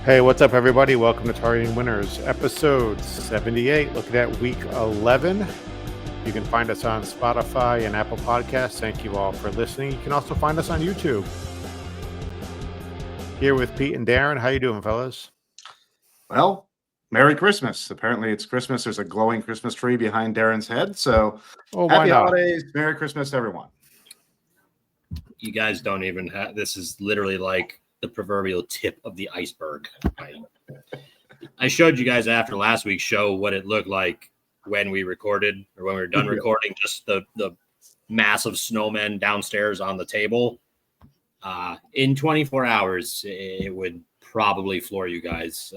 Hey, what's up, everybody? Welcome to Targeting Winners, episode 78, looking at week 11. You can find us on Spotify and Apple Podcasts. Thank you all for listening. You can also find us on YouTube. Here with Pete and Darren. How you doing, fellas? Well, Merry Christmas. Apparently it's Christmas. There's a glowing Christmas tree behind Darren's head. So happy holidays. Merry Christmas, everyone. You guys don't even have, this is literally like the proverbial tip of the iceberg. I showed you guys after last week's show what it looked like when we recorded or when we were done recording, just the massive snowmen downstairs on the table. In 24 hours, it would probably floor you guys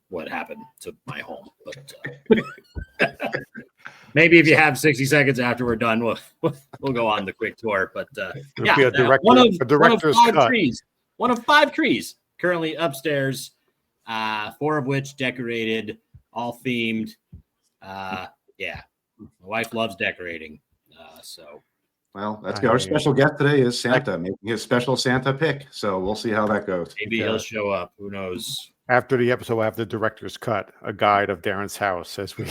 what happened to my home. But maybe if you have 60 seconds after we're done, we'll go on the quick tour. But one of five trees currently upstairs, 4 of which decorated, all themed. My wife loves decorating. Well, that's good. Our special guest today is Santa, making his special Santa pick. So we'll see how that goes. Maybe he'll show up. Who knows? After the episode, we'll have the director's cut, a guide of Darren's house as we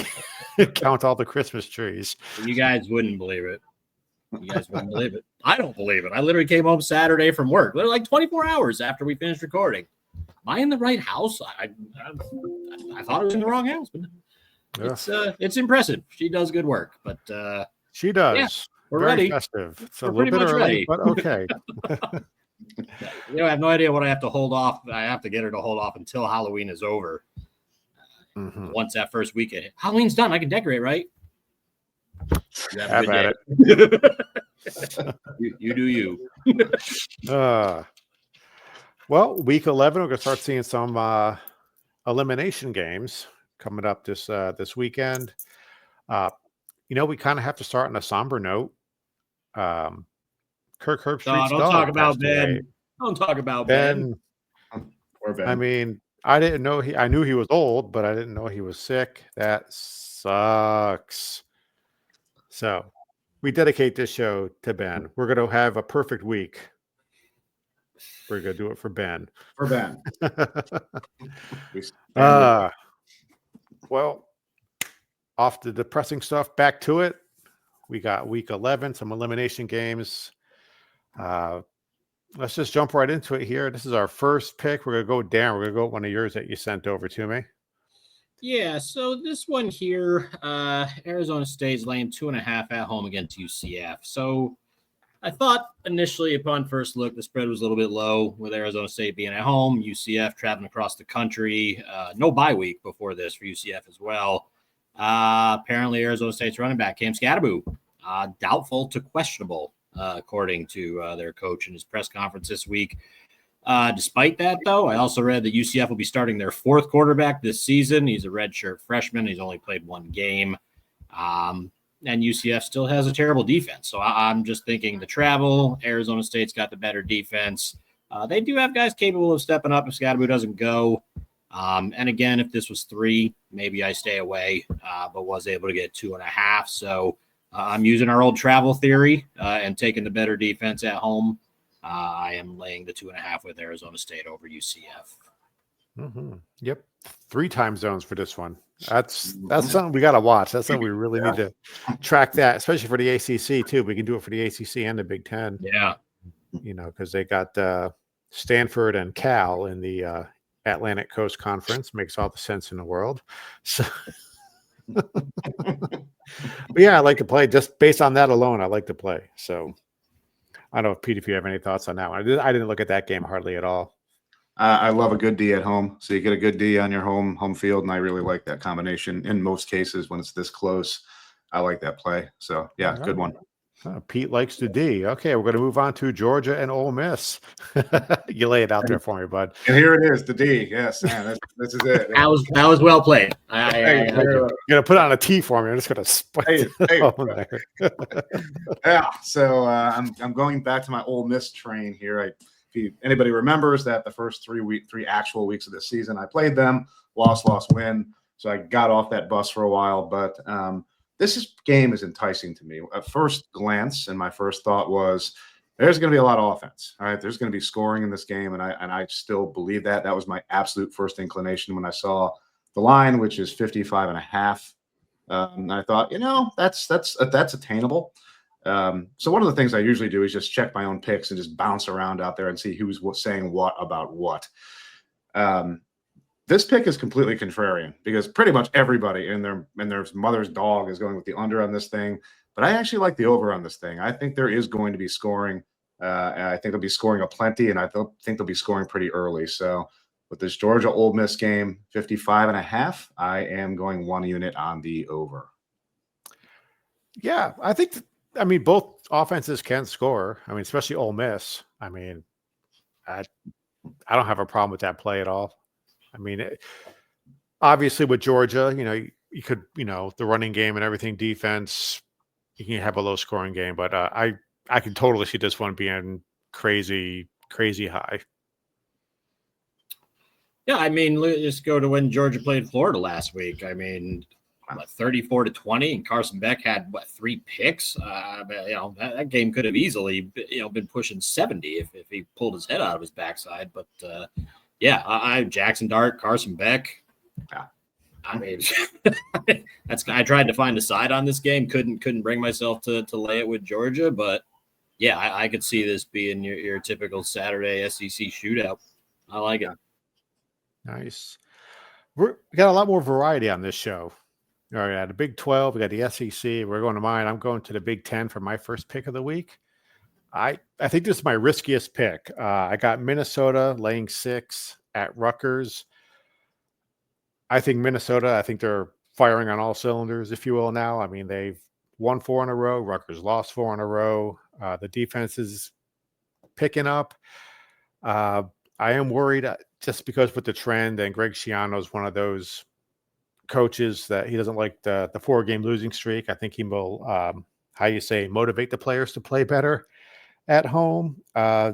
count all the Christmas trees. You guys wouldn't believe it. You guys wouldn't believe it. I don't believe it. I literally came home Saturday from work, literally like 24 hours after we finished recording. Am I in the right house? I thought I was in the wrong house, but it's impressive. She does good work, but she does. Yeah, we're very ready. Festive. It's we're a little bit early, ready. But okay. I have no idea what I have to hold off. I have to get her to hold off until Halloween is over. Mm-hmm. Once that first weekend, Halloween's done, I can decorate, right? Have at it. You do you. Well, week 11, we're going to start seeing some elimination games coming up this weekend. We kind of have to start on a somber note. Kirk Herbstreit's don't talk about Ben. Don't talk about Ben. Or Ben. I mean, I didn't know I knew he was old, but I didn't know he was sick. That sucks. So we dedicate this show to Ben. We're going to have a perfect week. We're going to do it for Ben. For Ben. Well, off the depressing stuff, back to it. We got week 11, some elimination games. Let's just jump right into it here. This is our first pick. We're going to go Darren. We're going to go with one of yours that you sent over to me. Yeah, so this one here, Arizona State's laying 2.5 at home against UCF. So I thought initially upon first look, the spread was a little bit low with Arizona State being at home, UCF traveling across the country. No bye week before this for UCF as well. Apparently Arizona State's running back, Cam Scadaboo, doubtful to questionable, according to their coach in his press conference this week. Despite that, though, I also read that UCF will be starting their 4th quarterback this season. He's a redshirt freshman. He's only played 1 game. And UCF still has a terrible defense. So I'm just thinking the travel, Arizona State's got the better defense. They do have guys capable of stepping up if Scadaboo doesn't go. And again, if this was 3, maybe I stay away, but was able to get 2.5. So I'm using our old travel theory and taking the better defense at home. I am laying the 2.5 with Arizona State over UCF. Mm-hmm. Yep. 3 time zones for this one. That's something we got to watch. That's something we really need to track that, especially for the ACC too. We can do it for the ACC and the Big Ten. Yeah. Because they got Stanford and Cal in the Atlantic Coast Conference. Makes all the sense in the world. So, but yeah, I like to play just based on that alone. I like to play. So I don't know, Pete, if you have any thoughts on that one. I didn't look at that game hardly at all. I love a good D at home. So you get a good D on your home field, and I really like that combination in most cases when it's this close. I like that play. So, yeah, good one. Pete likes the D. Okay, we're going to move on to Georgia and Ole Miss. You lay it out there for me, bud. And here it is, the D. Yes, man, this is it. That was well played. You're going to put on a T for me. I'm just going to spike Yeah, so I'm going back to my Ole Miss train here. If anybody remembers that the first 3 actual weeks of the season, I played them, lost, win. So I got off that bus for a while, but this game is enticing to me. At first glance, and my first thought was, there's going to be a lot of offense. All right. There's going to be scoring in this game. And I still believe that. That was my absolute first inclination when I saw the line, which is 55.5. And I thought, that's attainable. So one of the things I usually do is just check my own picks and just bounce around out there and see who's saying what about what. This pick is completely contrarian because pretty much everybody and their mother's dog is going with the under on this thing. But I actually like the over on this thing. I think there is going to be scoring. And I think they'll be scoring plenty, and I think they'll be scoring pretty early. So with this Georgia Ole Miss game, 55.5, I am going 1 unit on the over. Yeah, I mean, both offenses can score. I mean, especially Ole Miss. I mean, I don't have a problem with that play at all. I mean, obviously with Georgia, you could, the running game and everything, defense, you can have a low scoring game, but I can totally see this one being crazy, crazy high. Yeah, I mean, let's just go to when Georgia played Florida last week. I mean, 34-20, and Carson Beck had 3 picks. That game could have easily, been pushing 70 if he pulled his head out of his backside. But I Jackson Dart, Carson Beck. Yeah. I mean, I tried to find a side on this game. Couldn't bring myself to lay it with Georgia, but yeah, I could see this being your typical Saturday SEC shootout. I like it. Nice. We got a lot more variety on this show. All right, the Big 12, we got the SEC. We're going to mine. I'm going to the Big 10 for my first pick of the week. I think this is my riskiest pick. I got Minnesota laying 6 at Rutgers. I think they're firing on all cylinders, if you will, now. I mean, they've won 4 in a row. Rutgers lost 4 in a row. The defense is picking up. I am worried just because with the trend, and Greg Schiano is one of those coaches that he doesn't like the 4-game losing streak. I think he will, motivate the players to play better at home. I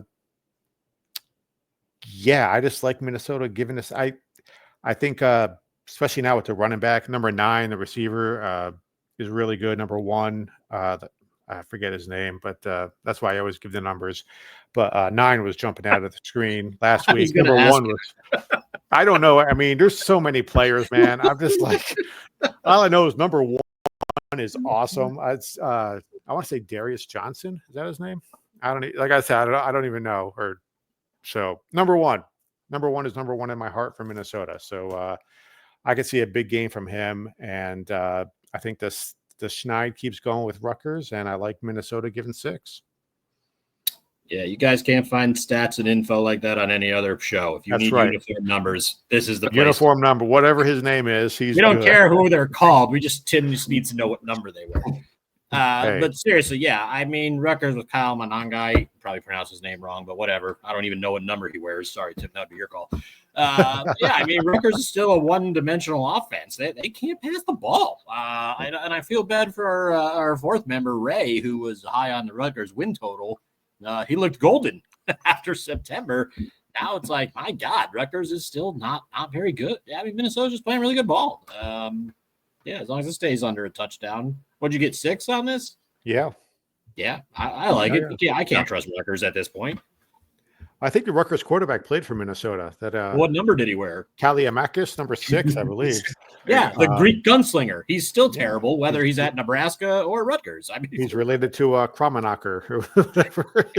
just like Minnesota giving this. I think, especially now with the running back, number 9, the receiver is really good. Number 1, I forget his name, but that's why I always give the numbers. But 9 was jumping out of the screen last week. Number 1 was. I don't know. I mean, there's so many players, man. I'm just like, all I know is number 1 is awesome. I want to say Darius Johnson. Is that his name? Like I said, I don't even know. So number 1 is number 1 in my heart for Minnesota. So I could see a big game from him. And I think the Schneid keeps going with Rutgers, and I like Minnesota giving 6. Yeah, you guys can't find stats and info like that on any other show. If you need uniform numbers, this is the place. Uniform number, whatever his name is. We don't care who they're called. Tim just needs to know what number they wear. But seriously, yeah, I mean, Rutgers with Kyle Monangai, probably pronounced his name wrong, but whatever. I don't even know what number he wears. Sorry, Tim, that'd be your call. I mean, Rutgers is still a one-dimensional offense. They can't pass the ball. And I feel bad for our 4th member, Ray, who was high on the Rutgers win total. He looked golden after September. Now it's like, my God, Rutgers is still not very good. Yeah, I mean, Minnesota's just playing really good ball. As long as it stays under a touchdown. What'd you get, 6 on this? Yeah. Yeah, I like it. Yeah, I can't trust Rutgers at this point. I think the Rutgers quarterback played for Minnesota. What number did he wear? Kaliamakis, number 6, I believe. Yeah, the Greek gunslinger. He's still terrible, whether he's at Nebraska or Rutgers. I mean, he's related to Kramenacher or whatever.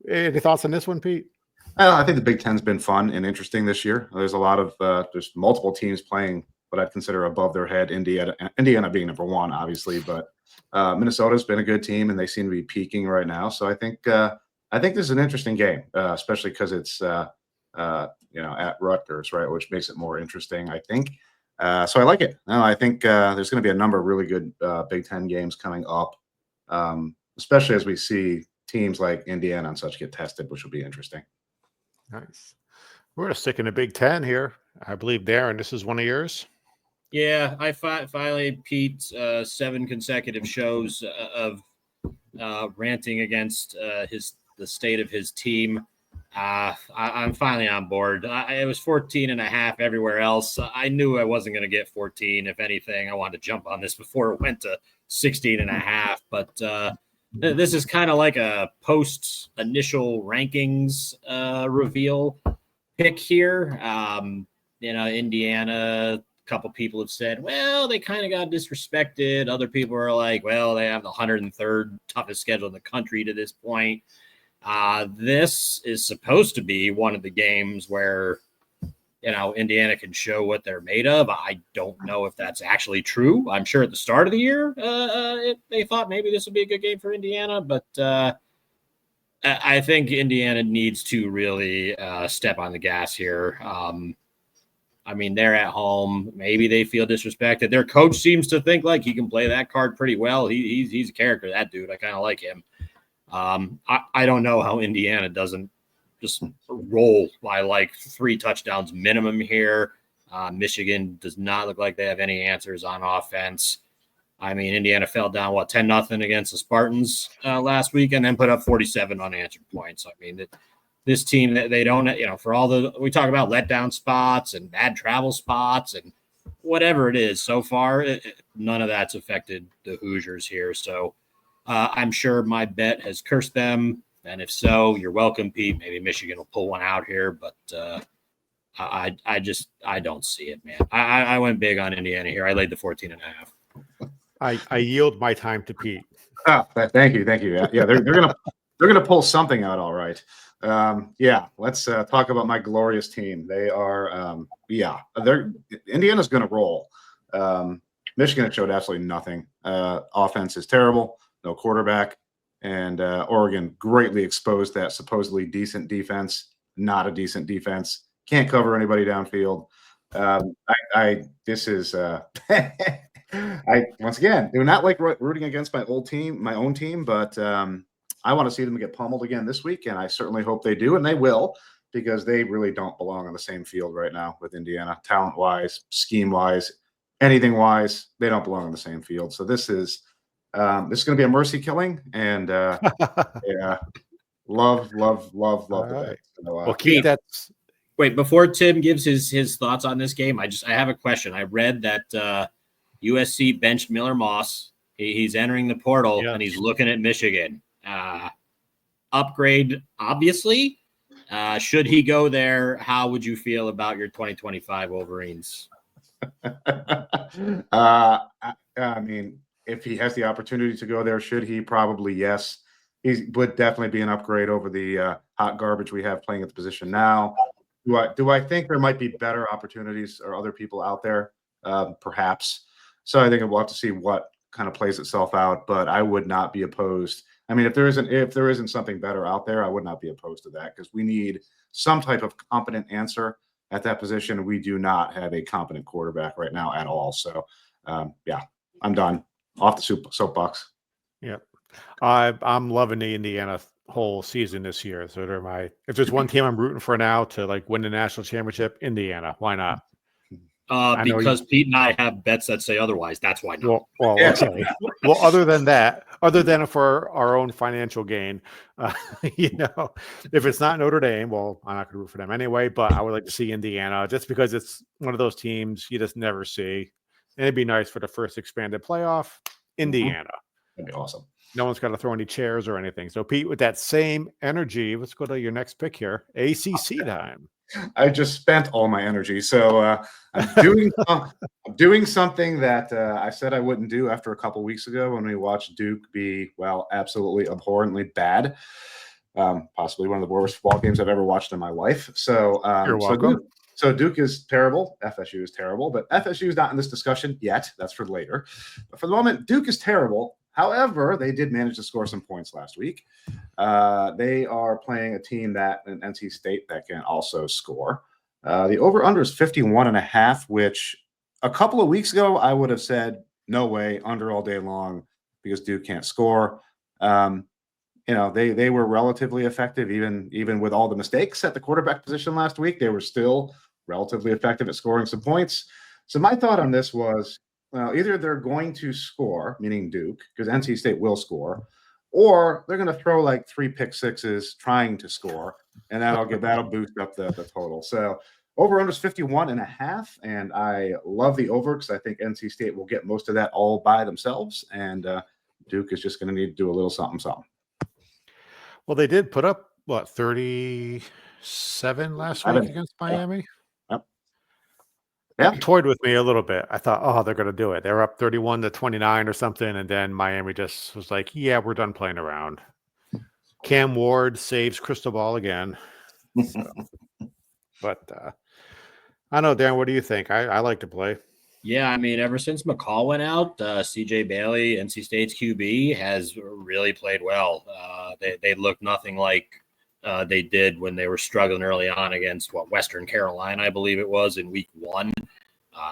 Any thoughts on this one, Pete? I think the Big Ten's been fun and interesting this year. There's a lot of there's multiple teams playing what I'd consider above their head. Indiana being number 1, obviously, but Minnesota's been a good team, and they seem to be peaking right now. So I think this is an interesting game, especially because it's at Rutgers, right, which makes it more interesting, I think. So I like it. No, I think there's going to be a number of really good Big Ten games coming up, especially as we see teams like Indiana and such get tested, which will be interesting. Nice. We're going to stick in the Big Ten here. I believe, Darren, this is one of yours. Yeah, I finally, Pete, 7 consecutive shows of ranting against the state of his team. I'm finally on board. It was 14.5 everywhere else. I knew I wasn't going to get 14. If anything, I wanted to jump on this before it went to 16.5. But this is kind of like a post initial rankings reveal pick here. Indiana, a couple people have said, well, they kind of got disrespected. Other people are like, well, they have the 103rd toughest schedule in the country to this point. This is supposed to be one of the games where, Indiana can show what they're made of. I don't know if that's actually true. I'm sure at the start of the year, they thought maybe this would be a good game for Indiana, but I think Indiana needs to really step on the gas here. They're at home. Maybe they feel disrespected. Their coach seems to think like he can play that card pretty well. He's a character, that dude. I kind of like him. I don't know how Indiana doesn't just roll by like 3 touchdowns minimum here. Michigan does not look like they have any answers on offense. Indiana fell down 10-0 against the Spartans last week, and then put up 47 unanswered points. This team, they don't, for all we talk about letdown spots and bad travel spots and whatever it is so far, none of that's affected the Hoosiers here. So I'm sure my bet has cursed them. And if so, you're welcome, Pete. Maybe Michigan will pull one out here, but I don't see it, man. I went big on Indiana here. I laid the 14.5. I yield my time to Pete. Thank you. Yeah, they're gonna pull something out, all right. Let's talk about my glorious team. They are, Indiana's gonna roll. Michigan showed absolutely nothing. Offense is terrible, no quarterback, and Oregon greatly exposed that supposedly decent defense. Not a decent defense. Can't cover anybody downfield. I once again do not like rooting against my own team, but I want to see them get pummeled again this week, and I certainly hope they do, and they will, because they really don't belong on the same field right now with Indiana, talent-wise, scheme-wise, anything-wise. They don't belong on the same field. So this is going to be a mercy killing, and love Right. it. So, Well, Keith, that's Wait, before Tim gives his thoughts on this game, I have a question. I read that USC benched Miller Moss. He's entering the portal, Yes. and he's looking at Michigan. Upgrade, obviously. Should he go there, how would you feel about your 2025 Wolverines? If he has the opportunity to go there, should he? Probably yes. He would definitely be an upgrade over the hot garbage we have playing at the position now. Do I think there might be better opportunities or other people out there? Perhaps. So I think we'll have to see what kind of plays itself out. But I would not be opposed. If there isn't something better out there, I would not be opposed to that, because we need some type of competent answer at that position. We do not have a competent quarterback right now at all. So I'm done. Off the soapbox. Yep. I'm loving the Indiana whole season this year. So if there's one team I'm rooting for now to win the national championship, Indiana. Why not? Because Pete and I have bets that say otherwise. That's why not. Well, okay. Well, other than for our own financial gain, if it's not Notre Dame, well, I'm not going to root for them anyway. But I would like to see Indiana, just because it's one of those teams you just never see, and it'd be nice for the first expanded playoff. Indiana, That'd be awesome. No one's got to throw any chairs or anything. So, Pete, with that same energy, let's go to your next pick here. ACC time. I just spent all my energy, so I'm doing something that I said I wouldn't do after a couple weeks ago when we watched Duke be, absolutely abhorrently bad. Possibly one of the worst ball games I've ever watched in my life. So you're welcome. So Duke is terrible. FSU is terrible, but FSU is not in this discussion yet. That's for later. But for the moment, Duke is terrible. However, they did manage to score some points last week. They are playing a team an NC State that can also score. The over-under is 51.5, which a couple of weeks ago I would have said, no way, under all day long, because Duke can't score. They were relatively effective, even with all the mistakes at the quarterback position last week. They were still relatively effective at scoring some points. So my thought on this was, either they're going to score, meaning Duke, because NC State will score, or they're going to throw like 3 pick sixes trying to score, and that'll boost up the total. So over under is 51.5, and I love the over because I think NC State will get most of that all by themselves, and Duke is just going to need to do a little something. Well, they did put up what 37 last week against Miami. Yep. Yeah. It toyed with me a little bit. I thought, oh, they're going to do it. They're up 31-29 or something, and then Miami just was like, "Yeah, we're done playing around." Cam Ward saves Cristobal again. So, but I know, Dan. What do you think? I like to play. Yeah, I mean, ever since McCall went out, CJ Bailey, NC State's QB, has really played well. They look nothing like they did when they were struggling early on against Western Carolina, I believe it was, in week 1.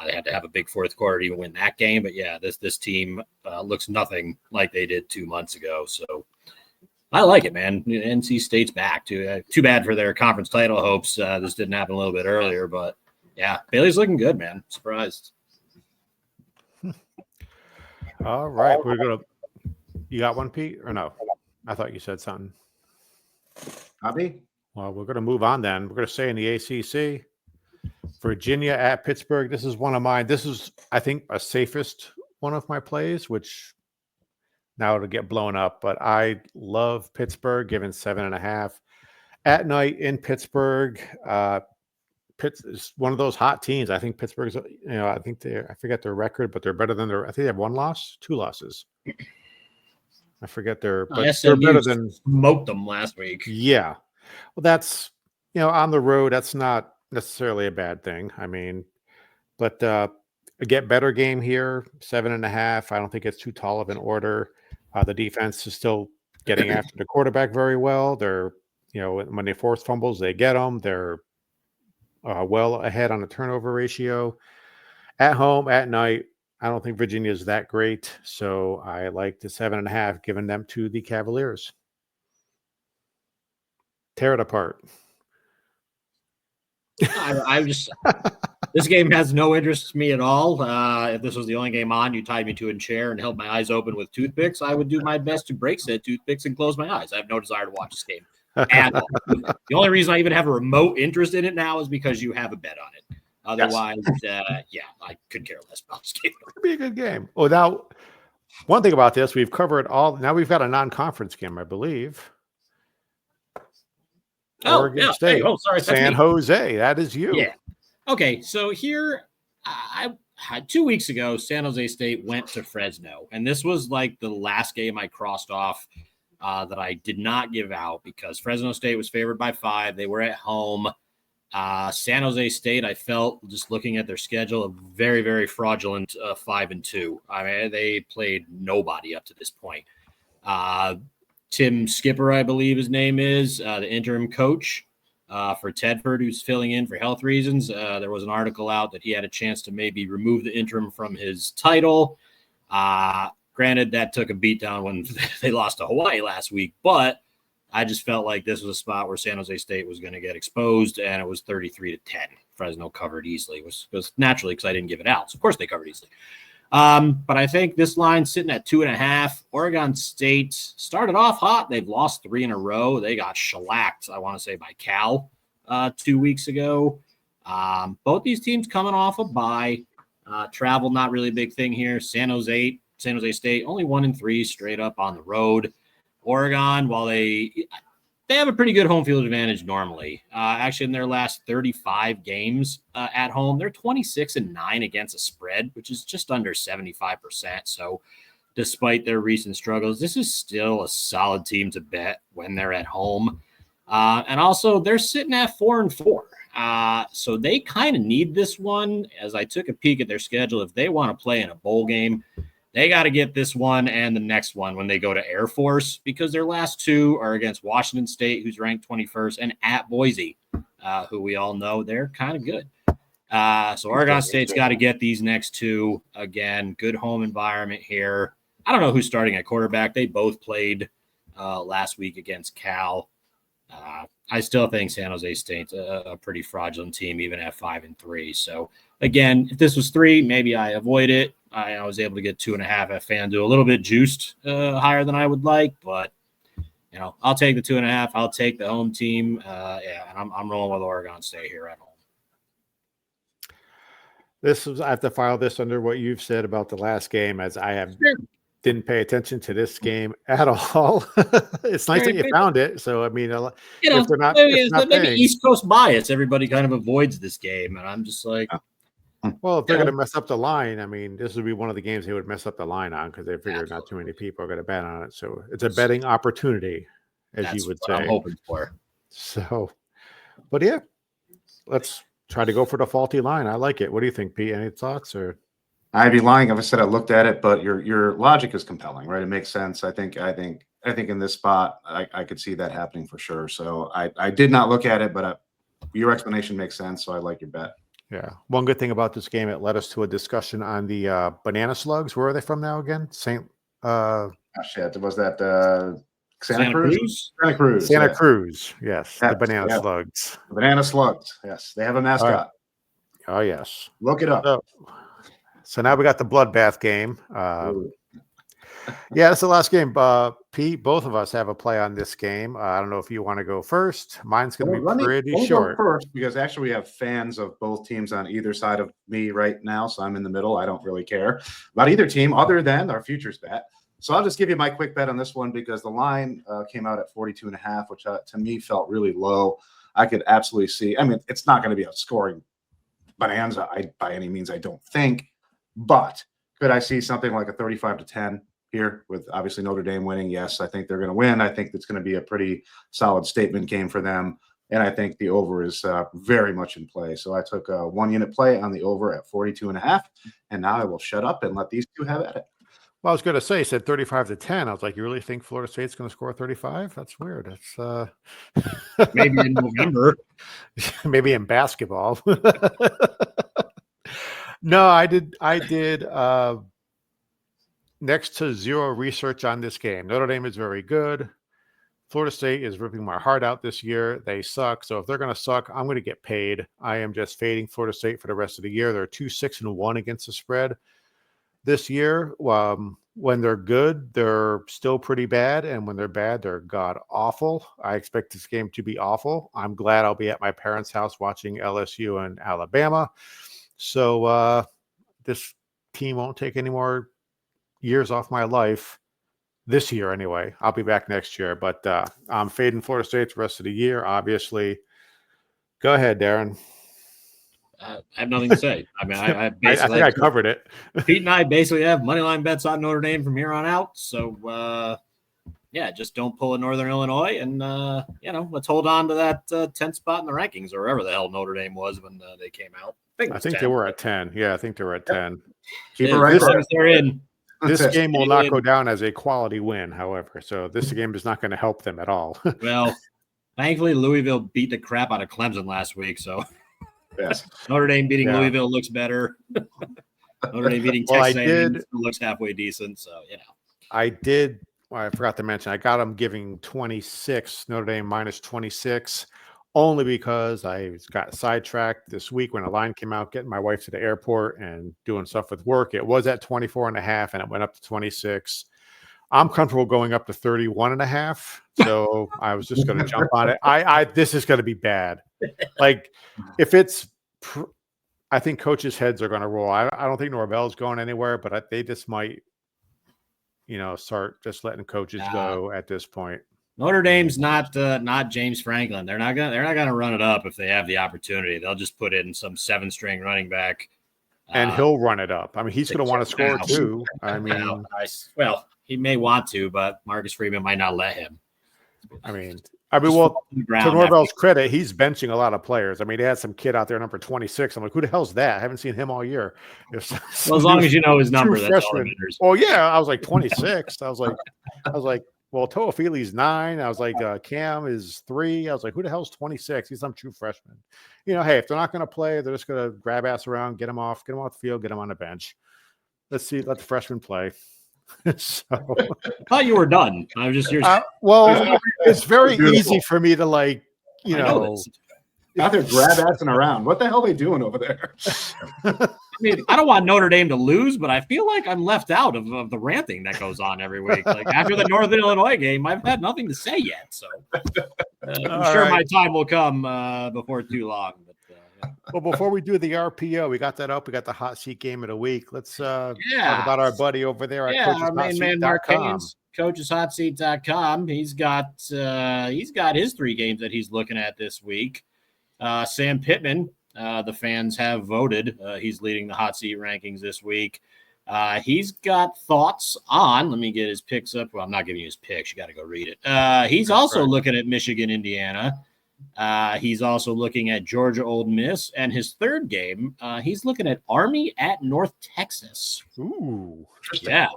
They had to have a big fourth quarter to even win that game. But yeah, this team looks nothing like they did 2 months ago. So I like it, man. NC State's back. Too bad for their conference title hopes. This didn't happen a little bit earlier, but yeah, Bailey's looking good, man. Surprised. All right, we're gonna. You got one, Pete, or no? I thought you said something. Abby? Well, we're gonna move on then. We're gonna stay in the ACC. Virginia at Pittsburgh. This is one of mine. This is, I think, a safest one of my plays, which now it'll get blown up. But I love Pittsburgh, given 7.5 at night in Pittsburgh. Pitts is one of those hot teams. I think Pittsburgh's, I think I forget their record, but they're better than I think they have 1 loss, 2 losses. I forget but they're better than smoked them last week. Yeah. Well, that's, on the road, that's not necessarily a bad thing. I mean, but a get better game here, 7.5. I don't think it's too tall of an order. The defense is still getting after the quarterback very well. They're, when they force fumbles, they get them. They're well ahead on the turnover ratio. At home, at night, I don't think Virginia is that great. So I like the 7.5, giving them to the Cavaliers. Tear it apart. I just this game has no interest to me at all. If this was the only game on, you tied me to a chair and held my eyes open with toothpicks, I would do my best to break said toothpicks and close my eyes. I have no desire to watch this game at all. The only reason I even have a remote interest in it now is because you have a bet on it. Otherwise, I could care less about this game. It'll be a good game. Oh, now, one thing about this, we've covered all. Now we've got a non-conference game, I believe. Oregon State. Hey, sorry, San Jose. That is you. Yeah. Okay, so here, 2 weeks ago, San Jose State went to Fresno, and this was like the last game I crossed off that I did not give out because Fresno State was favored by 5. They were at home. San Jose State, I felt, just looking at their schedule, a very, very fraudulent 5-2. I mean, they played nobody up to this point. Tim Skipper, I believe his name is, the interim coach for Tedford, who's filling in for health reasons. There was an article out that he had a chance to maybe remove the interim from his title. Granted, that took a beatdown when they lost to Hawaii last week, but I just felt like this was a spot where San Jose State was going to get exposed, and it was 33-10. Fresno covered easily. It was naturally because I didn't give it out. So, of course, they covered easily. But I think this line's sitting at 2.5. Oregon State started off hot. They've lost 3 in a row. They got shellacked, I want to say, by Cal 2 weeks ago. Both these teams coming off a bye. Travel, not really a big thing here. San Jose State, only 1-3 straight up on the road. Oregon, while they have a pretty good home field advantage normally. Actually, in their last 35 games at home, they're 26-9 against a spread, which is just under 75%. So despite their recent struggles, this is still a solid team to bet when they're at home. And also, they're sitting at 4-4. So they kind of need this one. As I took a peek at their schedule, if they want to play in a bowl game, they got to get this one and the next one when they go to Air Force, because their last 2 are against Washington State, who's ranked 21st, and at Boise, who we all know they're kind of good. So Oregon State's got to get these next 2. Again, good home environment here. I don't know who's starting at quarterback. They both played last week against Cal. I still think San Jose State's a pretty fraudulent team, even at 5-3. So again, if this was 3, maybe I avoid it. I was able to get 2.5 at FanDuel, a little bit juiced higher than I would like, but I'll take the 2.5. I'll take the home team. And I'm rolling with Oregon State here at home. I have to file this under what you've said about the last game, as I didn't pay attention to this game at all. It's nice that you found it. So, I mean, if they're not, maybe East Coast bias, everybody kind of avoids this game. And I'm just like, well, if they're going to mess up the line, I mean, this would be one of the games they would mess up the line on because they figure not too many people are going to bet on it. So it's a betting opportunity, as you would say. I'm hoping for. So, but yeah, let's try to go for the faulty line. I like it. What do you think, Pete? Any thoughts? Or I'd be lying if I said I looked at it, but your logic is compelling, right? It makes sense. I think in this spot, I could see that happening for sure. So I did not look at it, but your explanation makes sense. So I like your bet. Yeah. One good thing about this game, it led us to a discussion on the banana slugs. Where are they from now again? Shit. Was that Santa Cruz? Santa Cruz. Yes. The banana slugs. The banana slugs. Yes. They have a mascot. Oh, yes. Look it up. So now we got the bloodbath game. Yeah, that's the last game. Pete, both of us have a play on this game. I don't know if you want to go first. Mine's going to be pretty short. First, because actually we have fans of both teams on either side of me right now, so I'm in the middle. I don't really care about either team other than our futures bet. So I'll just give you my quick bet on this one because the line came out at 42.5, which to me felt really low. I could absolutely see. I mean, it's not going to be a scoring bonanza by any means, I don't think. But could I see something like a 35-10 here with obviously Notre Dame winning? Yes, I think they're going to win. I think it's going to be a pretty solid statement game for them. And I think the over is very much in play. So I took a 1-unit play on the over at 42.5. And now I will shut up and let these two have at it. Well, I was going to say, said 35-10. I was like, you really think Florida State's going to score 35? That's weird. That's maybe in November. Maybe in basketball. No, I did next to zero research on this game. Notre Dame is very good. Florida State is ripping my heart out this year. They suck. So if they're going to suck, I'm going to get paid. I am just fading Florida State for the rest of the year. They're 2-6-1 against the spread this year. When they're good, they're still pretty bad. And when they're bad, they're god awful. I expect this game to be awful. I'm glad I'll be at my parents' house watching LSU and Alabama. So this team won't take any more years off my life this year anyway. I'll be back next year, but I'm fading Florida State the rest of the year, obviously. Go ahead, Darren. I have nothing to say. I mean, I basically I covered it. Pete and I basically have moneyline bets on Notre Dame from here on out. So, yeah, just don't pull a Northern Illinois, and let's hold on to that 10th spot in the rankings, or wherever the hell Notre Dame was when they came out. I think they were at 10. Yeah, I think they were at 10. Keep it right there. They're in. This game will not go down as a quality win, however. So this game is not going to help them at all. Well, thankfully, Louisville beat the crap out of Clemson last week. So yes, Notre Dame beating Louisville looks better. Notre Dame beating Texas A&M looks halfway decent. So, I forgot to mention, I got them giving 26, Notre Dame minus 26. Only because I got sidetracked this week when a line came out, getting my wife to the airport and doing stuff with work. It was at 24.5 and it went up to 26. I'm comfortable going up to 31.5. So I was just going to jump on it. This is going to be bad. Like if it's, I think coaches' heads are going to roll. I don't think Norvell's going anywhere, but they just might, start just letting coaches go at this point. Notre Dame's not James Franklin. They're not gonna run it up if they have the opportunity. They'll just put in some 7-string running back, and he'll run it up. I mean, he's going to want to score too. I mean, well, he may want to, but Marcus Freeman might not let him. I mean, well, to Norvell's credit, he's benching a lot of players. I mean, he had some kid out there, number 26. I'm like, who the hell's that? I haven't seen him all year. Well, as long as you know his number, that's all that matters. Oh yeah, I was like 26. I was like. Well, Toafili's 9. I was like, Cam is 3. I was like, who the hell's 26? He's some true freshman. Hey, if they're not going to play, they're just going to grab ass around, get him off the field, get him on the bench. Let the freshmen play. So I thought you were done. I was just well, it's very Beautiful. easy for me to like, you I know know, this. Out there grab assing around. What the hell are they doing over there? I mean, I don't want Notre Dame to lose, but I feel like I'm left out of the ranting that goes on every week. Like after the Northern Illinois game, I've had nothing to say yet. So I'm All sure my right. time will come before too long. But yeah. Well, before we do the RPO, we got that up. We got the hot seat game of the week. Let's talk Yeah. about our buddy over there at Our main man Mark coacheshotseat.com. Haynes, coacheshotseat.com. He's got his 3 games that he's looking at this week. Sam Pittman, the fans have voted. He's leading the hot seat rankings this week. He's got thoughts on, let me get his picks up. Well, I'm not giving you his picks. You got to go read it. He's also looking at Michigan, Indiana. He's also looking at Georgia, Ole Miss. And his 3rd game, he's looking at Army at North Texas. Ooh. Yeah.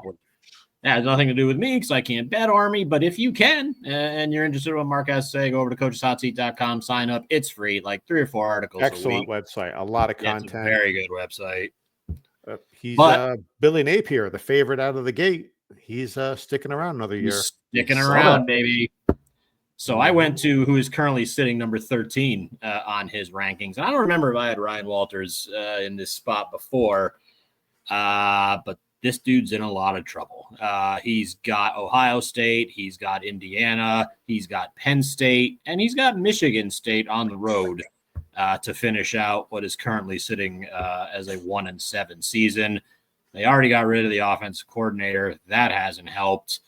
That has nothing to do with me because I can't bet Army, but if you can and you're interested in what Mark has to say, go over to coacheshotseat.com, sign up. It's free, like 3 or 4 articles Excellent a week. website. A lot of Yeah, content. it's a very good website. He's But- Billy Napier, the favorite out of the gate. He's sticking around another year. He's sticking Saw around, that. baby. So I went to who is currently sitting number 13 on his rankings. And I don't remember if I had Ryan Walters in this spot before, but this dude's in a lot of trouble. He's got Ohio State, he's got Indiana, he's got Penn State, and he's got Michigan State on the road to finish out what is currently sitting as a 1-7 season. They already got rid of the offensive coordinator. That hasn't helped.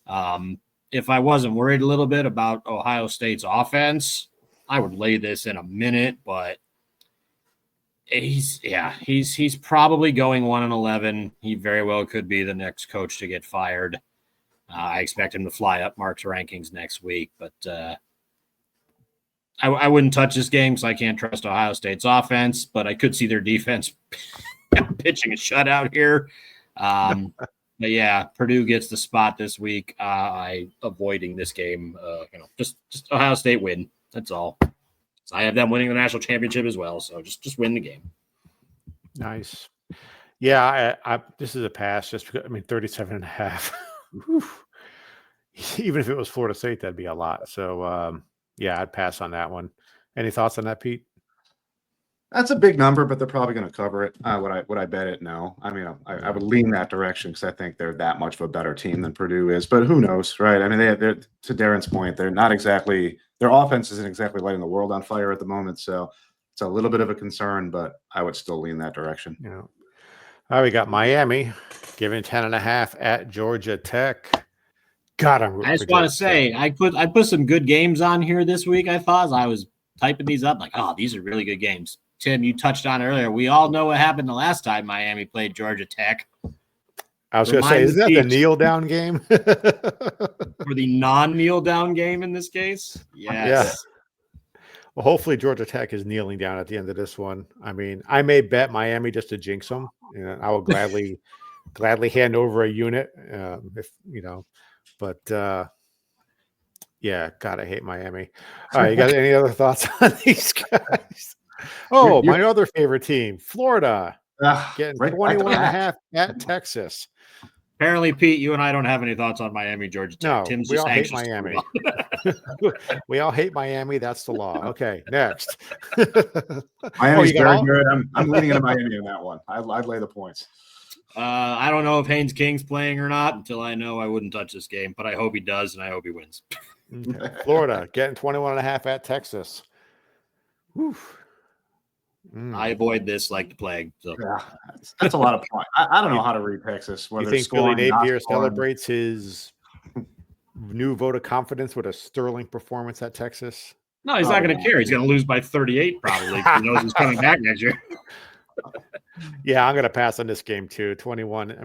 If I wasn't worried a little bit about Ohio State's offense, I would lay this in a minute, but he's probably going 1-11. He very well could be the next coach to get fired. I expect him to fly up Mark's rankings next week, but I wouldn't touch this game because I can't trust Ohio State's offense, but I could see their defense pitching a shutout here. But yeah, Purdue gets the spot this week. I avoiding this game. Just Ohio State win. That's all. So I have them winning the national championship as well. So just win the game. Nice. Yeah, I this is a pass just because, 37.5. Whew. Even if it was Florida State, that'd be a lot. So yeah, I'd pass on that one. Any thoughts on that, Pete? That's a big number, but they're probably going to cover it. Would I bet it? No. I would lean that direction because I think they're that much of a better team than Purdue is. But who knows, right? They're to Darren's point, they're not exactly, their offense isn't exactly lighting the world on fire at the moment. So it's a little bit of a concern, but I would still lean that direction. Yeah. All right, we got Miami giving 10.5 at Georgia Tech. God, I just want to say I put some good games on here this week. I thought as I was typing these up, like, oh, these are really good games. Tim, you touched on earlier. We all know what happened the last time Miami played Georgia Tech. I was going to say, isn't that the kneel down game? For the non-kneel down game in this case? Yes. Yeah. Well, hopefully Georgia Tech is kneeling down at the end of this one. I may bet Miami just to jinx them. I will gladly hand over a unit if but yeah, God, I hate Miami. All right, you got any other thoughts on these guys? Oh, my other favorite team, Florida, getting 21.5 at Texas. Apparently, Pete, you and I don't have any thoughts on Miami, Georgia Tech. No, Tim's we just all hate anxious Miami. to We all hate Miami. That's the law. Okay, next. Miami's you got very all- good. I'm leaning into Miami in that one. I'd lay the points. I don't know if Haynes King's playing or not until I know I wouldn't touch this game, but I hope he does, and I hope he wins. Okay. Florida getting 21.5 at Texas. Whew. I avoid this like the plague. So Yeah, that's a lot of points. I don't know how to read Texas. You Whether think it's Billy scoring, not Napier scoring. celebrates his new vote of confidence with a sterling performance at Texas? no, he's not going to care. He's going to lose by 38 probably. He knows he's coming back next year. Yeah, I'm going to pass on this game too. 21.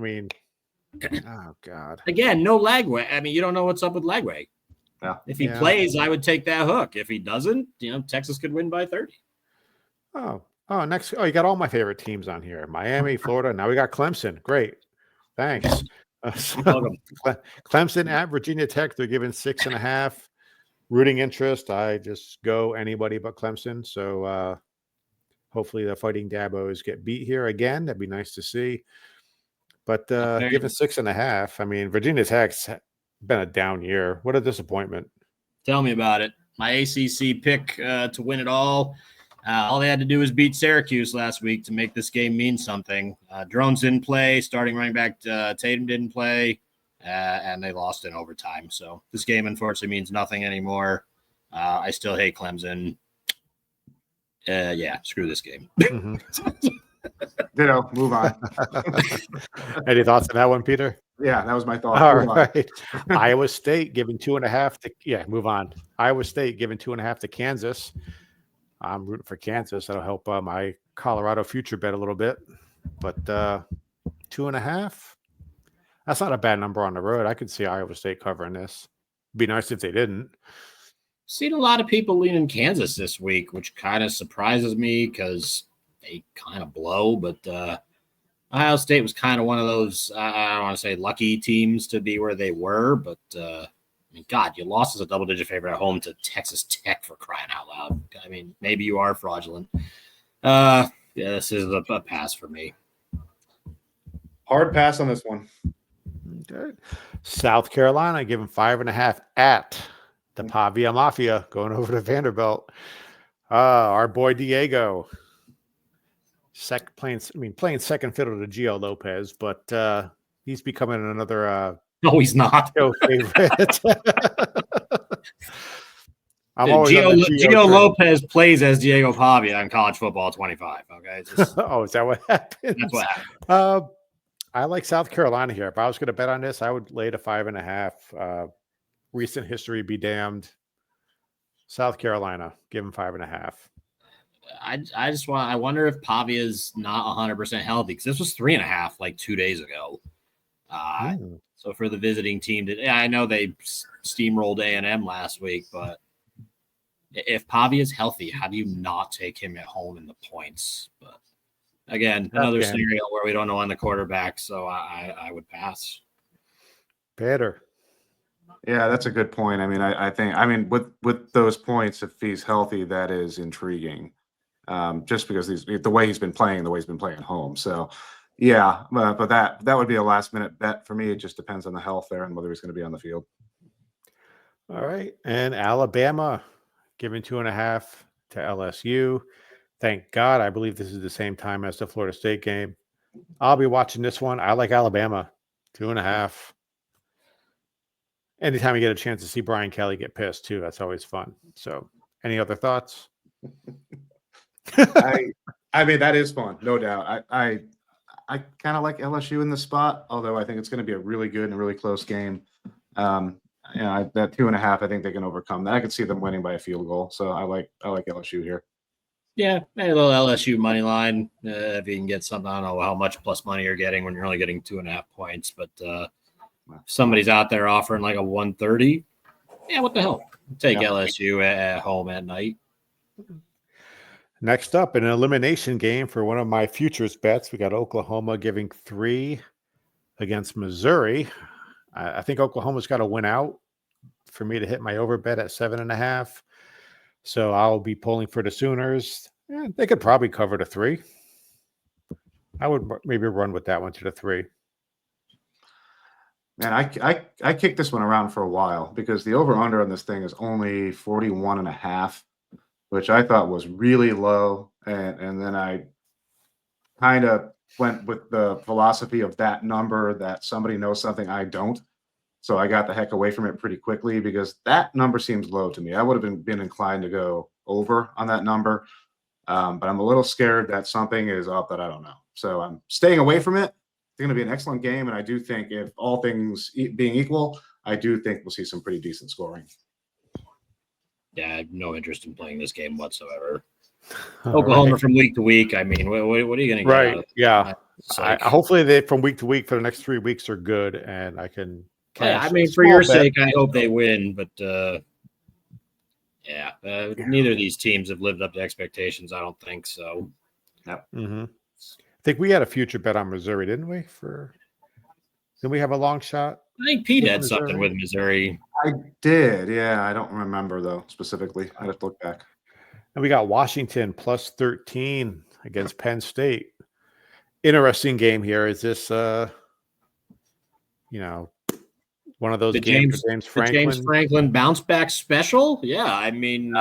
Oh God. Again, no Lagway. You don't know what's up with Lagway. Yeah. If he Yeah. plays, I would take that hook. If he doesn't, Texas could win by 30. Next. Oh, you got all my favorite teams on here: Miami, Florida. Now we got Clemson. Great. Thanks. Welcome. Clemson at Virginia Tech. They're giving 6.5. Rooting interest. I just go anybody but Clemson. So hopefully the Fighting Dabos get beat here again. That'd be nice to see. But given 6.5, Virginia Tech's been a down year. What a disappointment. Tell me about it. My ACC pick to win it all they had to do was beat Syracuse last week to make this game mean something. Drones didn't play. Starting running back Tatum didn't play, and they lost in overtime. So this game, unfortunately, means nothing anymore. I still hate Clemson. Yeah, screw this game. Ditto. Move on. Any thoughts on that one, Peter? Yeah, that was my thought. All Move on. right. Iowa State giving 2.5 to move on. Iowa State giving 2.5 to Kansas. I'm rooting for Kansas. That'll help my Colorado future bet a little bit. But 2.5, that's not a bad number on the road. I could see Iowa State covering this. Be nice if they didn't. Seen a lot of people leaning Kansas this week, which kind of surprises me because they kind of blow. But Ohio State was kind of one of those, I don't want to say lucky teams to be where they were, but I mean, God, you lost as a double-digit favorite at home to Texas Tech, for crying out loud. I mean, maybe you are fraudulent. Yeah, this is a pass for me. Hard pass on this one. Okay. South Carolina giving 5.5 at the Pavia Mafia, going over to Vanderbilt. Our boy Diego. Playing second fiddle to Gio Lopez, but he's becoming another No, he's not. show favorite. I'm always on the Gio train. Lopez plays as Diego Pavia in college football 25. Okay, it's just, Oh, is that what happened? that's what happened. I like South Carolina here. If I was going to bet on this, I would lay to 5.5. Recent history be damned. South Carolina, give him 5.5. I wonder if Pavia is not 100% healthy because this was 3.5 like 2 days ago. So for the visiting team, I know they steamrolled A&M last week, but if Pavia is healthy, how do you not take him at home in the points? But again, another scenario where we don't know on the quarterback, so I would pass. Better. Yeah, that's a good point. I mean, I think with those points, if he's healthy, that is intriguing. Just because the way he's been playing at home. So yeah, but that would be a last minute bet for me. It just depends on the health there and whether he's going to be on the field. All right. And Alabama giving 2.5 to LSU. Thank God. I believe this is the same time as the Florida State game. I'll be watching this one. I like Alabama. 2.5. Anytime you get a chance to see Brian Kelly get pissed too, that's always fun. So any other thoughts? I mean, that is fun, no doubt. I kind of like LSU in the spot, although I think it's going to be a really good and a really close game. That 2.5, I think they can overcome that. I could see them winning by a field goal. So I like LSU here. Yeah, maybe a little LSU money line if you can get something. I don't know how much plus money you're getting when you're only getting 2.5 points, but if somebody's out there offering like a 130, yeah, what the hell? Take LSU at home at night. Next up, an elimination game for one of my futures bets. We got Oklahoma giving 3 against Missouri. I think Oklahoma's got to win out for me to hit my over bet at 7.5. So I'll be pulling for the Sooners. They could probably cover the 3. I would maybe run with that one to the 3. Man, I kicked this one around for a while because the over-under on this thing is only 41.5, which I thought was really low. And then I kind of went with the philosophy of that number that somebody knows something I don't. So I got the heck away from it pretty quickly because that number seems low to me. I would have been inclined to go over on that number. But I'm a little scared that something is up that I don't know. So I'm staying away from it. It's going to be an excellent game. And I do think if all things being equal, I do think we'll see some pretty decent scoring. Yeah, I have no interest in playing this game whatsoever. Oklahoma from week to week. I mean, what are you going to get? Right. Out of Yeah. like, Hopefully they from week to week for the next 3 weeks are good and I can yeah, cash I mean, a for small your bet. sake, I hope they win. But neither of these teams have lived up to expectations. I don't think so. Mm-hmm. I think we had a future bet on Missouri, didn't we? Did we have a long shot? I think Pete With had Missouri? something with Missouri. I did. Yeah. I don't remember though, specifically. I have to look back. And we got Washington plus 13 against Penn State. Interesting game here. Is this, One of those The games James, for James the Franklin. James Franklin bounce back special. Yeah, I mean,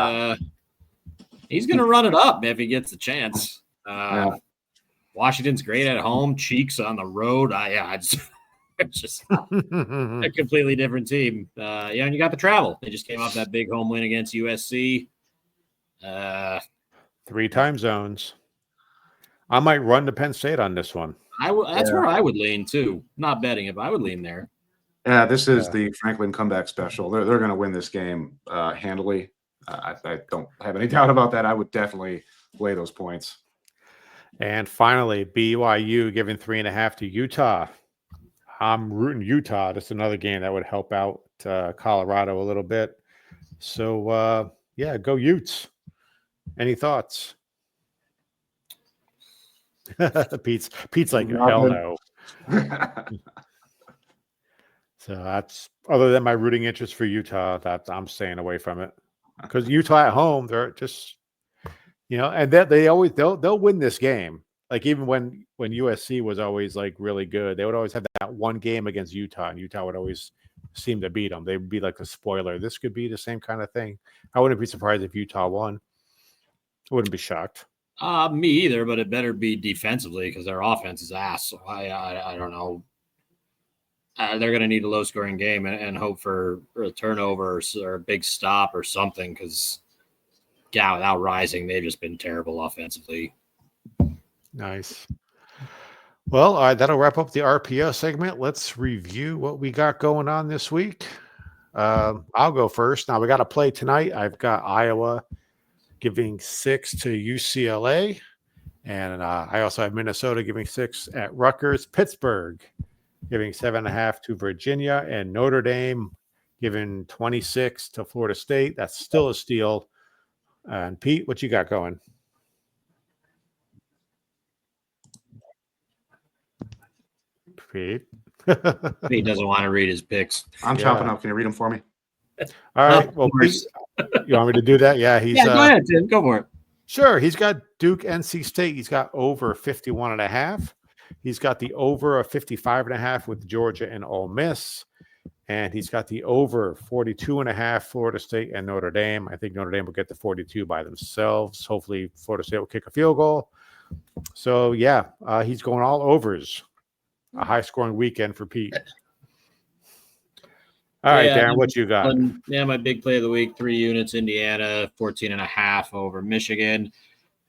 he's going to run it up if he gets the chance. Washington's great at home. Cheeks on the road. It's just a completely different team. And you got the travel. They just came off that big home win against USC. 3 time zones. I might run to Penn State on this one. That's where I would lean too. Not betting it, but I would lean there. Yeah, this is the Franklin comeback special. They're going to win this game handily. I don't have any doubt about that. I would definitely lay those points. And finally, BYU giving 3.5 to Utah. I'm rooting Utah. That's another game that would help out Colorado a little bit. So, go Utes. Any thoughts? Pete's like, hell no. So that's, other than my rooting interest for Utah, that I'm staying away from it. Because Utah at home, they're just, and they'll win this game. Like even when USC was always like really good, they would always have that one game against Utah, and Utah would always seem to beat them. They would be like a spoiler. This could be the same kind of thing. I wouldn't be surprised if Utah won. I wouldn't be shocked. Me either, but it better be defensively because their offense is ass. So I don't know. They're going to need a low-scoring game and hope for a turnover or a big stop or something because, without Rising, they've just been terrible offensively. Nice. Well, all right, that'll wrap up the RPO segment. Let's review what we got going on this week. I'll go first. Now, we got to play tonight. I've got Iowa giving 6 to UCLA, and I also have Minnesota giving 6 at Rutgers. Pittsburgh giving 7.5 to Virginia, and Notre Dame giving 26 to Florida State. That's still a steal. And Pete, what you got going? Pete. He doesn't want to read his picks. I'm chopping up. Can you read them for me? All right. Well, Pete, you want me to do that? Yeah, go ahead, Tim. Go for it. Sure. He's got Duke, NC State. He's got over 51.5. He's got the over of 55.5 with Georgia and Ole Miss. And he's got the over 42.5 Florida State and Notre Dame. I think Notre Dame will get the 42 by themselves. Hopefully, Florida State will kick a field goal. So, he's going all overs. A high-scoring weekend for Pete. All right, Darren, what you got? My big play of the week, 3 units, Indiana, 14.5 over Michigan.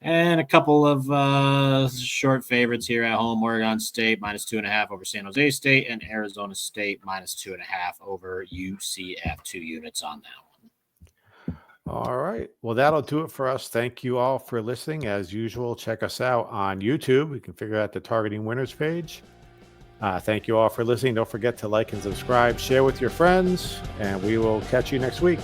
And a couple of short favorites here at home, Oregon State, -2.5 over San Jose State, and Arizona State, -2.5 over UCF, 2 units on that one. All right. Well, that'll do it for us. Thank you all for listening. As usual, check us out on YouTube. You can figure out the Targeting Winners page. Thank you all for listening. Don't forget to like and subscribe, share with your friends, and we will catch you next week.